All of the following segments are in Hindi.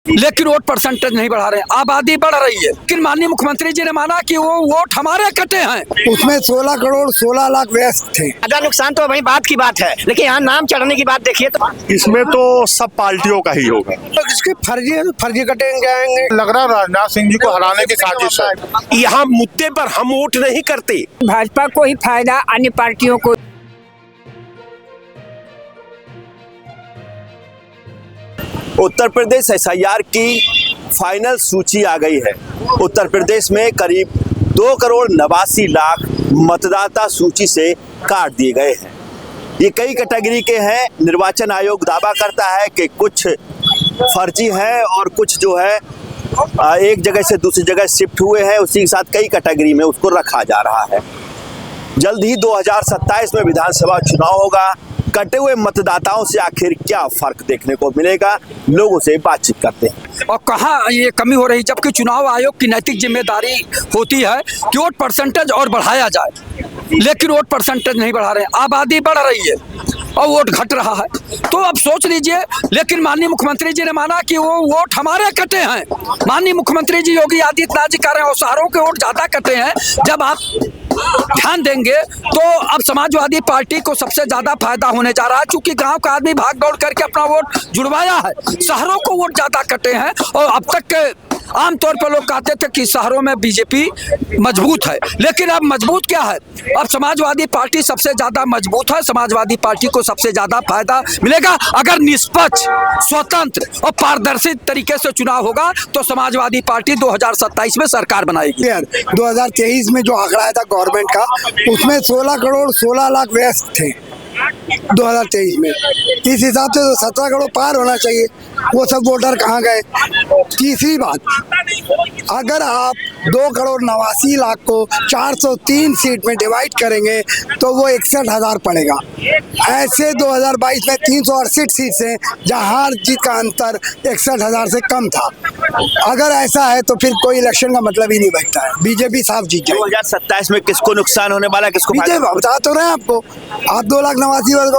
लेकिन वोट परसेंटेज नहीं बढ़ा रहे हैं, आबादी बढ़ रही है। लेकिन माननीय मुख्यमंत्री जी ने माना कि वो वोट हमारे कटे हैं। उसमें 16 करोड़ 16 लाख व्यस्त थे। ज्यादा नुकसान तो वही बात की बात है, लेकिन यहाँ नाम चढ़ने की बात देखिए तो इसमें तो सब पार्टियों का ही होगा। तो इसके फर्जी कटेंगे आएंगे। लग रहा राजनाथ सिंह जी को हराने की साजिश है। यहाँ मुद्दे पर हम वोट नहीं करते। भाजपा को ही फायदा, अन्य पार्टियों को। उत्तर प्रदेश एसआईआर की फाइनल सूची आ गई है। उत्तर प्रदेश में करीब 2 करोड़ 89 लाख मतदाता सूची से काट दिए गए हैं। ये कई कैटेगरी के हैं। निर्वाचन आयोग दावा करता है कि कुछ फर्जी हैं और कुछ जो है एक जगह से दूसरी जगह शिफ्ट हुए हैं। उसी के साथ कई कैटेगरी में उसको रखा जा रहा है। जल्द ही 2027 में विधानसभा चुनाव होगा। कटे हुए मतदाताओं से आखिर क्या फर्क देखने को मिलेगा, लोगों से बातचीत करते हैं। और कहाँ ये कमी हो रही, जबकि चुनाव आयोग की नैतिक जिम्मेदारी होती है कि वोट परसेंटेज और बढ़ाया जाए, लेकिन वोट परसेंटेज नहीं बढ़ा रहे हैं। आबादी बढ़ रही है और वोट घट रहा है। तो अब सोच लीजिए, लेकिन माननीय मुख्यमंत्री जी ने माना कि वो वोट हमारे कटे हैं। माननीय मुख्यमंत्री जी योगी आदित्यनाथ जी कह रहे हैं और शहरों के वोट ज्यादा कटे हैं। जब आप ध्यान देंगे तो अब समाजवादी पार्टी को सबसे ज्यादा फायदा होने जा रहा है, क्योंकि गांव का आदमी भाग दौड़ करके अपना वोट जुड़वाया है। शहरों को वोट ज्यादा कटे हैं और अब तक के आमतौर पर लोग कहते थे कि शहरों में बीजेपी मजबूत है, लेकिन अब मजबूत क्या है, अब समाजवादी पार्टी सबसे ज्यादा मजबूत है। समाजवादी पार्टी को सबसे ज्यादा फायदा मिलेगा अगर निष्पक्ष, स्वतंत्र और पारदर्शी तरीके से चुनाव होगा तो समाजवादी पार्टी 2027 में सरकार बनाएगी। 2023 में जो आंकड़ा आया था गवर्नमेंट का, उसमें 16 करोड़ 16 लाख व्यस्त थे 2023 में। इस हिसाब से तो 17 करोड़ पार होना चाहिए। वो सब वोटर कहाँ गए? तीसरी बात, अगर आप 2 करोड़ 89 लाख को 403 सीट में डिवाइड करेंगे तो वो 61,000 पड़ेगा। ऐसे 2022 में 368 सीट से जहाँ हार जीत का अंतर 61,000 से कम था। अगर ऐसा है तो फिर कोई इलेक्शन का मतलब ही नहीं बनता है। बीजेपी साफ जीत जाएगी। 2027 में किसको नुकसान होने वाला है, किसको फायदा? बता तो रहे हैं आपको। आप 2,89,000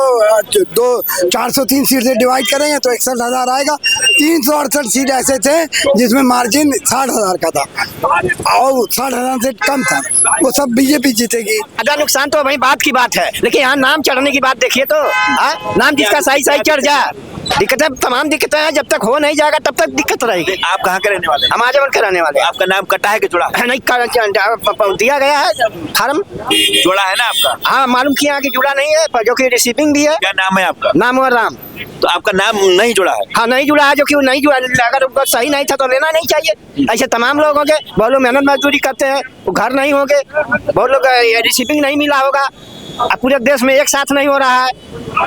को 403 सीट से डिवाइड करेंगे तो 61,000 आएगा। 368 सीट ऐसे थे जिसमें मार्जिन 60,000 का था और 60,000 से कम था, वो सब बीजेपी जीतेगी। ज्यादा नुकसान तो वही बात की बात है, लेकिन यहाँ नाम चढ़ने की बात देखिए तो नाम जिसका सही सही चढ़ जाए। दिक्कतें तमाम दिक्कतें हैं, जब तक हो नहीं जाएगा तब तक दिक्कत रहेगी। आप कहाँ के रहने वाले? हम आजमगढ़ के रहने वाले। आपका नाम कटा है कि जुड़ा? नहीं दिया गया है फार्म, जुड़ा है ना आपका? हाँ मालूम किया कि जुड़ा नहीं है, जो कि रिसीविंग भी है। क्या नाम है आपका? नाम और राम। तो आपका नाम नहीं जुड़ा है? हाँ नहीं जुड़ा है, जो कि नहीं जुड़ा। अगर उनका सही नहीं था तो लेना नहीं चाहिए। ऐसे तमाम लोग होंगे, बहुत लोग मेहनत मजदूरी करते हैं, वो घर नहीं होंगे, बहुत लोग रिसीविंग नहीं मिला होगा। पूरे देश में एक साथ नहीं हो रहा है,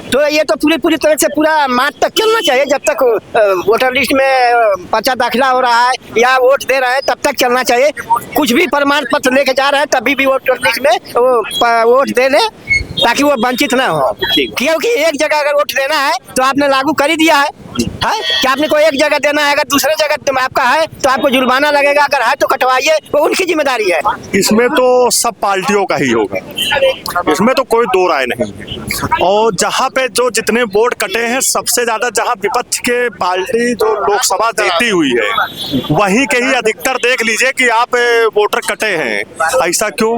तो ये तो पूरी तरह से पूरा मार्च तक चलना चाहिए। जब तक वोटर लिस्ट में पर्चा दाखिला हो रहा है या वोट दे रहे हैं तब तक चलना चाहिए। कुछ भी प्रमाण पत्र लेके जा रहे हैं तभी भी वोटर लिस्ट में वो वोट दे ले, ताकि वो वंचित ना हो। क्योंकि एक जगह अगर वोट देना है तो आपने लागू कर ही दिया है कि आपने को एक जगह देना है, अगर दूसरे जगह आपका है तो आपको जुर्माना लगेगा। अगर है तो कटवाइए, वो उनकी जिम्मेदारी है। इसमें तो सब पार्टियों का ही होगा, इसमें तो कोई दो राय नहीं है। और जहाँ पे जो जितने वोट कटे हैं, सबसे ज्यादा जहाँ विपक्ष के पार्टी जो लोकसभा जीती हुई है वहीं के ही अधिकतर देख लीजिए कि आप वोटर कटे हैं। ऐसा क्यों?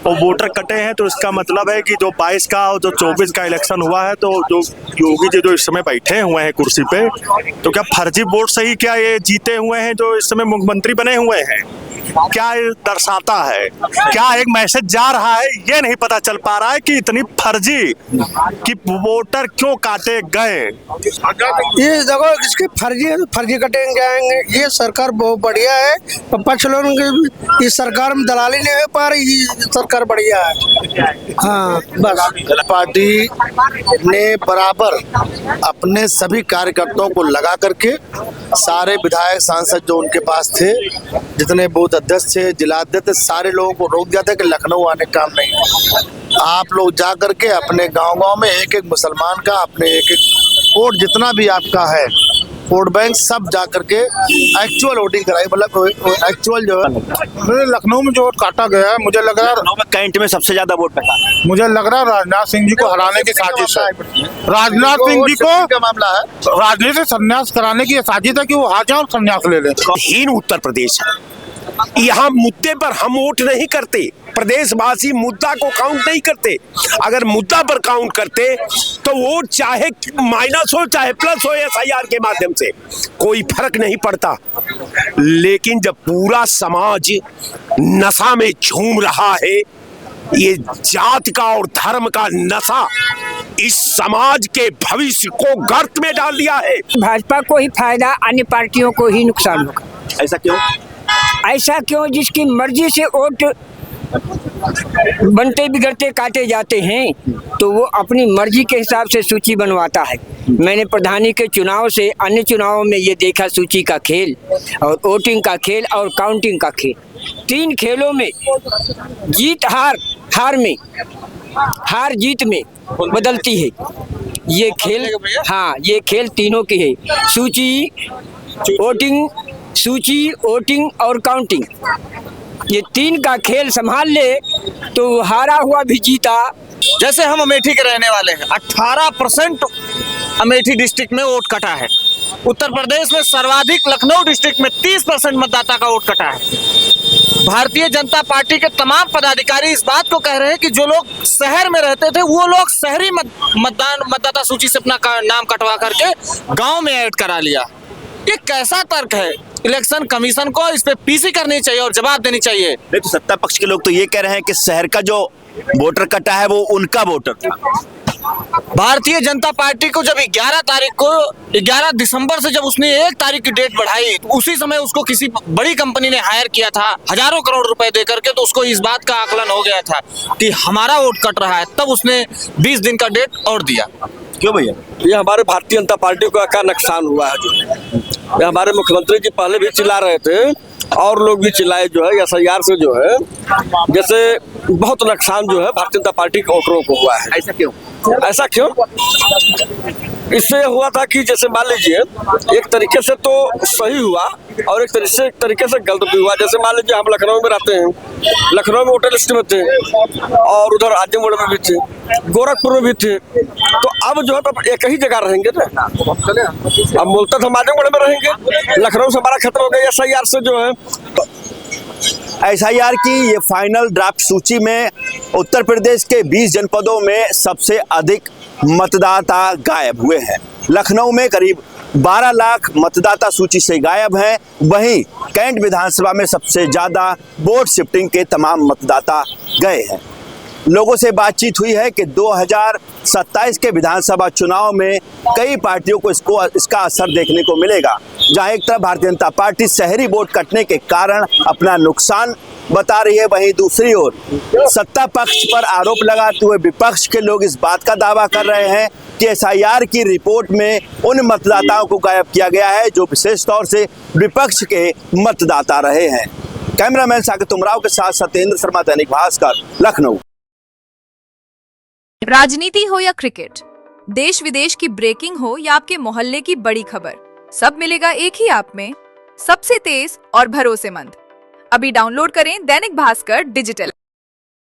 और वोटर कटे हैं तो इसका मतलब है कि जो 22 का और जो 24 का इलेक्शन हुआ है, तो जो योगी जी जो इस समय बैठे हुए हैं कुर्सी पे, तो क्या फर्जी वोट से ही क्या ये जीते हुए हैं जो इस समय मुख्यमंत्री बने हुए हैं? क्या ये दर्शाता है? क्या एक मैसेज जा रहा है? ये नहीं पता चल पा रहा है कि इतनी फर्जी कि वोटर क्यों काटे गए। ये देखो, इसके फर्जी कटेंगे आएंगे। ये सरकार बहुत बढ़िया है। पक्ष लोगों की इस सरकार में दलाली नहीं हो पा रही, सरकार बढ़िया है। हाँ बस। पार्टी ने बराबर अपने सभी कार्यकर्ताओं को लगा करके, सारे विधायक सांसद जो उनके पास थे, जितने बूथ अध्यक्ष थे, जिलाध्यक्ष थे, सारे लोगों को रोक दिया था कि लखनऊ आने काम नहीं। आप लोग जा करके अपने गांव-गांव में एक एक मुसलमान का, अपने एक एक वोट जितना भी आपका है वोट बैंक सब जा करके एक्चुअल वोटिंग कराई, मतलब एक्चुअल जो है। मुझे लखनऊ में जो वोट काटा गया है, मुझे लग रहा है कैंट में सबसे ज्यादा वोट कटा। मुझे लग रहा है राजनाथ सिंह जी को हराने की साजिश है। राजनाथ सिंह जी को मामला है, राजनीति से संन्यास कराने की साजिश है कि वो हार जाए और संन्यास ले लें। हीन उत्तर प्रदेश है। यहाँ मुद्दे पर हम वोट नहीं करते, प्रदेशवासी मुद्दा को काउंट नहीं करते। अगर मुद्दा पर काउंट करते तो वोट चाहे माइनस हो चाहे प्लस हो, एसआईआर के माध्यम से कोई फर्क नहीं पड़ता। लेकिन जब पूरा समाज नशा में झूम रहा है, ये जात का और धर्म का नशा इस समाज के भविष्य को गर्त में डाल दिया है। भाजपा को ही फायदा, अन्य पार्टियों को ही नुकसान होगा। ऐसा क्यों? ऐसा क्यों? जिसकी मर्जी से वोट बनते बिगड़ते काटे जाते हैं तो वो अपनी मर्जी के हिसाब से सूची बनवाता है। मैंने प्रधानी के चुनाव से अन्य चुनावों में ये देखा, सूची का खेल और वोटिंग का खेल और काउंटिंग का खेल, तीन खेलों में जीत हार जीत में बदलती है ये खेल। हाँ, ये खेल तीनों की है, सूची वोटिंग और काउंटिंग। ये तीन का खेल संभाल ले तो हारा हुआ भी जीता। जैसे हम अमेठी के रहने वाले हैं, 18% अमेठी डिस्ट्रिक्ट में वोट कटा है। उत्तर प्रदेश में सर्वाधिक लखनऊ डिस्ट्रिक्ट में 30% मतदाता का वोट कटा है। भारतीय जनता पार्टी के तमाम पदाधिकारी इस बात को कह रहे हैं कि जो लोग शहर में रहते थे वो लोग शहरी मतदाता सूची से अपना नाम कटवा करके गांव में ऐड करा लिया। ये कैसा तर्क है? इलेक्शन कमीशन को इस पे पीसी करनी चाहिए और जवाब देनी चाहिए। नहीं तो सत्ता पक्ष के लोग तो ये कह रहे हैं कि शहर का जो वोटर कटा है वो उनका वोटर था। भारतीय जनता पार्टी को जब 11 दिसंबर से जब उसने 1 तारीख की डेट बढ़ाई, तो उसी समय उसको किसी बड़ी कंपनी ने हायर किया था हजारों करोड़ रुपए दे करके, तो उसको इस बात का आकलन हो गया था कि हमारा वोट कट रहा है, तब उसने 20 दिन का डेट और दिया। क्यों भैया? ये हमारे भारतीय जनता पार्टी को क्या नुकसान हुआ है। जो ये हमारे मुख्यमंत्री जी पहले भी चिल्ला रहे थे और लोग भी चिल्लाए जो है, एसआईआर से जो है जैसे बहुत नुकसान जो है भारतीय जनता पार्टी के वोटरों को हुआ है। ऐसा क्यों? ऐसा क्यों? इससे हुआ था कि जैसे मान लीजिए एक तरीके से तो सही हुआ और एक तरीके से गलत भी हुआ। जैसे मान लीजिए हम लखनऊ में रहते हैं, लखनऊ में वोटर लिस्ट में थे और उधर आजमगढ़ में भी थे, गोरखपुर में भी थे, तो अब जो है तो एक ही जगह रहेंगे ना। अब मूलतः हम आजमगढ़ में रहेंगे, लखनऊ से हमारा खत्म हो गया एसआईआर से जो है। एसआईआर की ये फाइनल ड्राफ्ट सूची में उत्तर प्रदेश के 20 जनपदों में सबसे अधिक मतदाता गायब हुए हैं। लखनऊ में करीब 12 लाख मतदाता सूची से गायब हैं। वहीं कैंट विधानसभा में सबसे ज्यादा वोट शिफ्टिंग के तमाम मतदाता गए हैं। लोगों से बातचीत हुई है कि 2027 के विधानसभा चुनाव में कई पार्टियों को इसका असर देखने को मिलेगा। जहां एक तरफ भारतीय जनता पार्टी शहरी वोट कटने के कारण अपना नुकसान बता रही है, वहीं दूसरी ओर सत्ता पक्ष पर आरोप लगाते हुए विपक्ष के लोग इस बात का दावा कर रहे हैं कि एसआईआर की रिपोर्ट में उन मतदाताओं को गायब किया गया है जो विशेष तौर से विपक्ष के मतदाता रहे हैं। कैमरामैन साकेत उमराव के साथ सत्येंद्र शर्मा, दैनिक भास्कर, लखनऊ। राजनीति हो या क्रिकेट, देश विदेश की ब्रेकिंग हो या आपके मोहल्ले की बड़ी खबर, सब मिलेगा एक ही ऐप में, सबसे तेज और भरोसेमंद। अभी डाउनलोड करें दैनिक भास्कर डिजिटल।